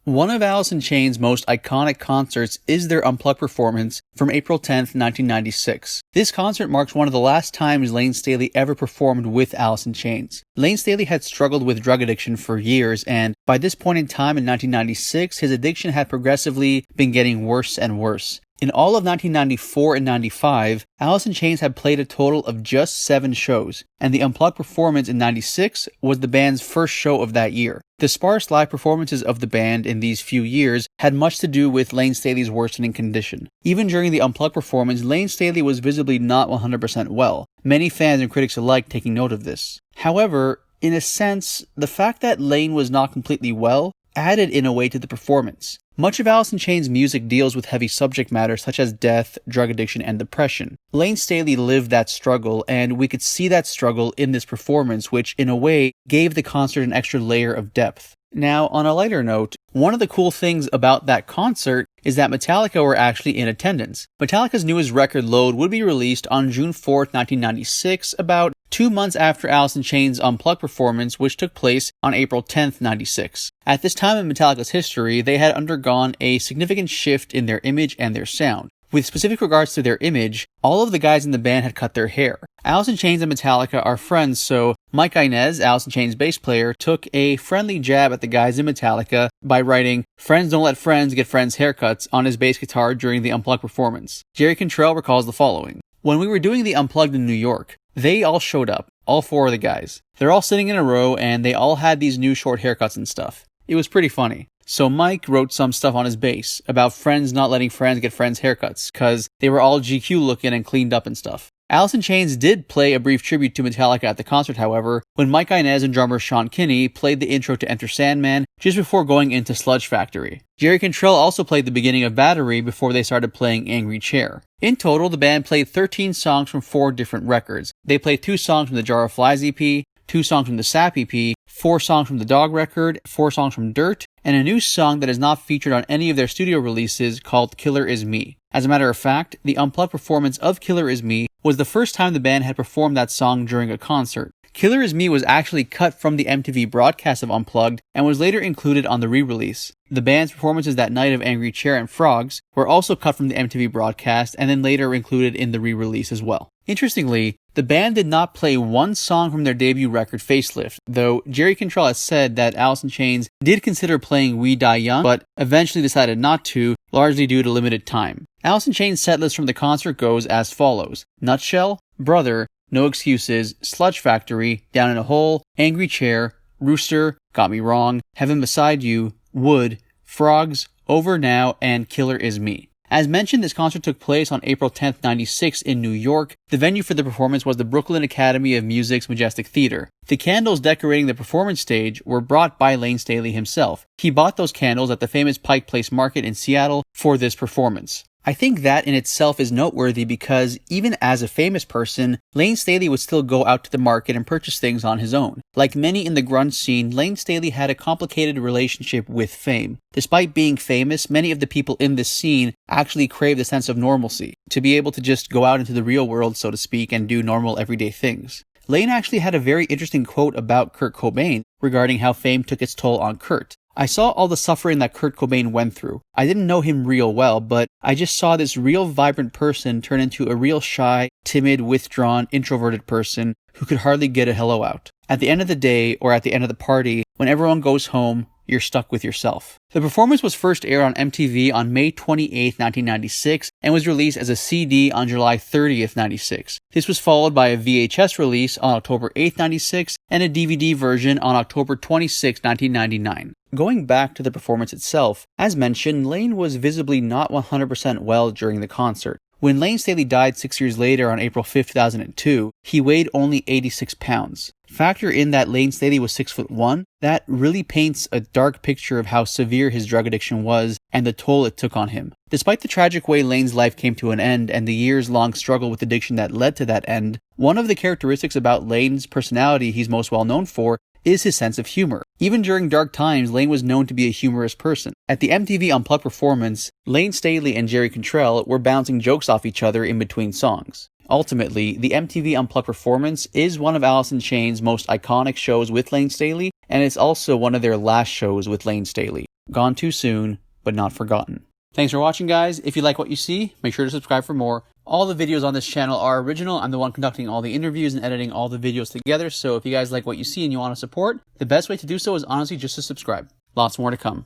One of Alice in Chains' most iconic concerts is their Unplugged performance from April 10th, 1996. This concert marks one of the last times Layne Staley ever performed with Alice in Chains. Layne Staley had struggled with drug addiction for years, and by this point in time in 1996, his addiction had progressively been getting worse and worse. In all of 1994 and 95, Alice in Chains had played a total of just 7 shows, and the Unplugged performance in 96 was the band's first show of that year. The sparse live performances of the band in these few years had much to do with Layne Staley's worsening condition. Even during the Unplugged performance, Layne Staley was visibly not 100% well, many fans and critics alike taking note of this. However, in a sense, the fact that Layne was not completely well added in a way to the performance. Much of Alice in Chains' music deals with heavy subject matter such as death, drug addiction, and depression. Layne Staley lived that struggle, and we could see that struggle in this performance, which in a way gave the concert an extra layer of depth. Now, on a lighter note, one of the cool things about that concert is that Metallica were actually in attendance. Metallica's newest record, Load, would be released on June 4th, 1996, about 2 months after Alice in Chains' Unplugged performance, which took place on April 10th, 96. At this time in Metallica's history, they had undergone a significant shift in their image and their sound. With specific regards to their image, all of the guys in the band had cut their hair. Alice in Chains and Metallica are friends, so Mike Inez, Alice in Chains' bass player, took a friendly jab at the guys in Metallica by writing, "Friends don't let friends get friends' haircuts" on his bass guitar during the Unplugged performance. Jerry Cantrell recalls the following: "When we were doing the Unplugged in New York, they all showed up, all 4 of the guys. They're all sitting in a row and they all had these new short haircuts and stuff. It was pretty funny. So Mike wrote some stuff on his bass about friends not letting friends get friends' haircuts, cause they were all GQ looking and cleaned up and stuff." Alice in Chains did play a brief tribute to Metallica at the concert, however, when Mike Inez and drummer Sean Kinney played the intro to Enter Sandman just before going into Sludge Factory. Jerry Cantrell also played the beginning of Battery before they started playing Angry Chair. In total, the band played 13 songs from 4 different records. They played 2 songs from the Jar of Flies EP, 2 songs from the Sap EP, 4 songs from the Dog record, 4 songs from Dirt, and a new song that is not featured on any of their studio releases called Killer Is Me. As a matter of fact, the Unplugged performance of Killer Is Me was the first time the band had performed that song during a concert. Killer Is Me was actually cut from the MTV broadcast of Unplugged and was later included on the re-release. The band's performances that night of Angry Chair and Frogs were also cut from the MTV broadcast and then later included in the re-release as well. Interestingly, the band did not play one song from their debut record, Facelift, though Jerry Cantrell has said that Alice in Chains did consider playing We Die Young, but eventually decided not to, largely due to limited time. Alice in Chains' setlist from the concert goes as follows: Nutshell, Brother, No Excuses, Sludge Factory, Down in a Hole, Angry Chair, Rooster, Got Me Wrong, Heaven Beside You, Wood, Frogs, Over Now, and Killer Is Me. As mentioned, this concert took place on April 10th, 96 in New York. The venue for the performance was the Brooklyn Academy of Music's Majestic Theater. The candles decorating the performance stage were brought by Layne Staley himself. He bought those candles at the famous Pike Place Market in Seattle for this performance. I think that in itself is noteworthy because even as a famous person, Layne Staley would still go out to the market and purchase things on his own. Like many in the grunge scene, Layne Staley had a complicated relationship with fame. Despite being famous, many of the people in this scene actually craved a sense of normalcy, to be able to just go out into the real world, so to speak, and do normal everyday things. Layne actually had a very interesting quote about Kurt Cobain regarding how fame took its toll on Kurt. "I saw all the suffering that Kurt Cobain went through. I didn't know him real well, but I just saw this real vibrant person turn into a real shy, timid, withdrawn, introverted person who could hardly get a hello out. At the end of the day, or at the end of the party, when everyone goes home, you're stuck with yourself." The performance was first aired on MTV on May 28, 1996, and was released as a CD on July 30th, 96. This was followed by a VHS release on October 8th, 96, and a DVD version on October 26, 1999. Going back to the performance itself, as mentioned, Layne was visibly not 100% well during the concert. When Layne Staley died 6 years later on April 5, 2002, he weighed only 86 pounds. Factor in that Layne Staley was 6'1", that really paints a dark picture of how severe his drug addiction was and the toll it took on him. Despite the tragic way Layne's life came to an end and the years-long struggle with addiction that led to that end, one of the characteristics about Layne's personality he's most well known for is his sense of humor. Even during dark times, Layne was known to be a humorous person. At the MTV Unplugged performance, Layne Staley and Jerry Cantrell were bouncing jokes off each other in between songs. Ultimately, the MTV Unplugged performance is one of Alice in Chains' most iconic shows with Layne Staley, and it's also one of their last shows with Layne Staley. Gone too soon, but not forgotten. Thanks for watching, guys. If you like what you see, make sure to subscribe for more. All the videos on this channel are original. I'm the one conducting all the interviews and editing all the videos together. So if you guys like what you see and you want to support, the best way to do so is honestly just to subscribe. Lots more to come.